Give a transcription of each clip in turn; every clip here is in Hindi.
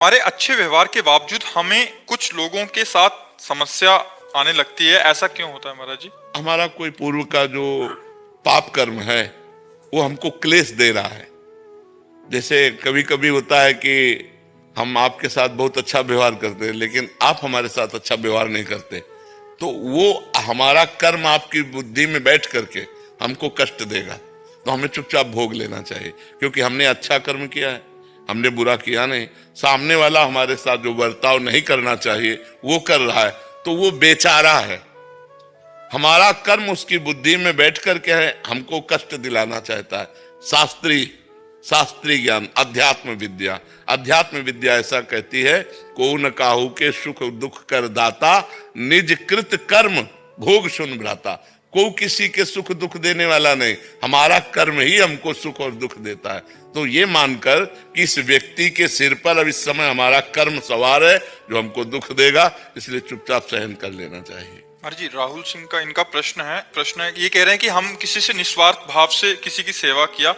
हमारे अच्छे व्यवहार के बावजूद हमें कुछ लोगों के साथ समस्या आने लगती है, ऐसा क्यों होता है महाराज जी? हमारा कोई पूर्व का जो पाप कर्म है वो हमको क्लेश दे रहा है। जैसे कभी कभी होता है कि हम आपके साथ बहुत अच्छा व्यवहार करते हैं लेकिन आप हमारे साथ अच्छा व्यवहार नहीं करते, तो वो हमारा कर्म आपकी बुद्धि में बैठ करके हमको कष्ट देगा। तो हमें चुपचाप भोग लेना चाहिए, क्योंकि हमने अच्छा कर्म किया है, हमने बुरा किया नहीं। सामने वाला हमारे साथ जो बर्ताव नहीं करना चाहिए वो कर रहा है, तो वो बेचारा है। हमारा कर्म उसकी बुद्धि में बैठ करके है हमको कष्ट दिलाना चाहता है। शास्त्रीय ज्ञान, अध्यात्म विद्या ऐसा कहती है, को न काहू के सुख दुख कर दाता, निज कृत कर्म भोग सुन भ्राता। को किसी के सुख दुख देने वाला नहीं, हमारा कर्म ही हमको सुख और दुख देता है। तो ये मानकर कि इस व्यक्ति के सिर पर अब इस समय हमारा कर्म सवार है जो हमको दुख देगा, इसलिए चुपचाप सहन कर लेना चाहिए। महाराज जी, राहुल सिंह का इनका प्रश्न है, ये कह रहे हैं कि हम किसी से निस्वार्थ भाव से किसी की सेवा किया,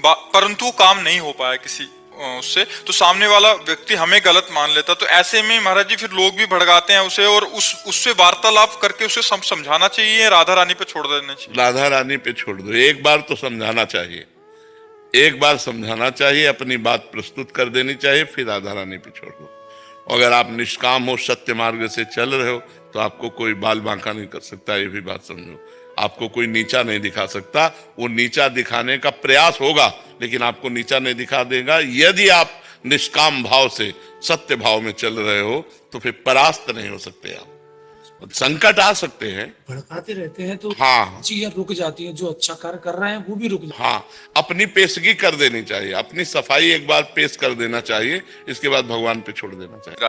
परंतु काम नहीं हो पाया किसी उससे, तो सामने वाला व्यक्ति हमें गलत मान लेता, तो ऐसे में महाराज जी फिर लोग भी भड़काते हैं उसे, और उससे वार्तालाप करके उसे समझाना चाहिए, राधा रानी पे छोड़ देना चाहिए? राधा रानी पे छोड़ दो, एक बार तो समझाना चाहिए, एक बार समझाना चाहिए, अपनी बात प्रस्तुत कर देनी चाहिए, फिर राधा रानी पे छोड़ दो। अगर आप निष्काम हो, सत्य मार्ग से चल रहे हो, तो आपको कोई बाल बांका नहीं कर सकता, ये भी बात समझो। आपको कोई नीचा नहीं दिखा सकता, वो नीचा दिखाने का प्रयास होगा लेकिन आपको नीचा नहीं दिखा देगा। यदि आप निष्काम भाव से सत्य भाव में चल रहे हो तो फिर परास्त नहीं हो सकते। आप संकट आ सकते हैं, भड़काते रहते हैं तो हाँ चीजें रुक जाती हैं, जो अच्छा कार्य कर रहे हैं वो भी रुक जाते हैं। हाँ, अपनी पेशगी कर देनी चाहिए, अपनी सफाई एक बार पेश कर देना चाहिए, इसके बाद भगवान पे छोड़ देना चाहिए।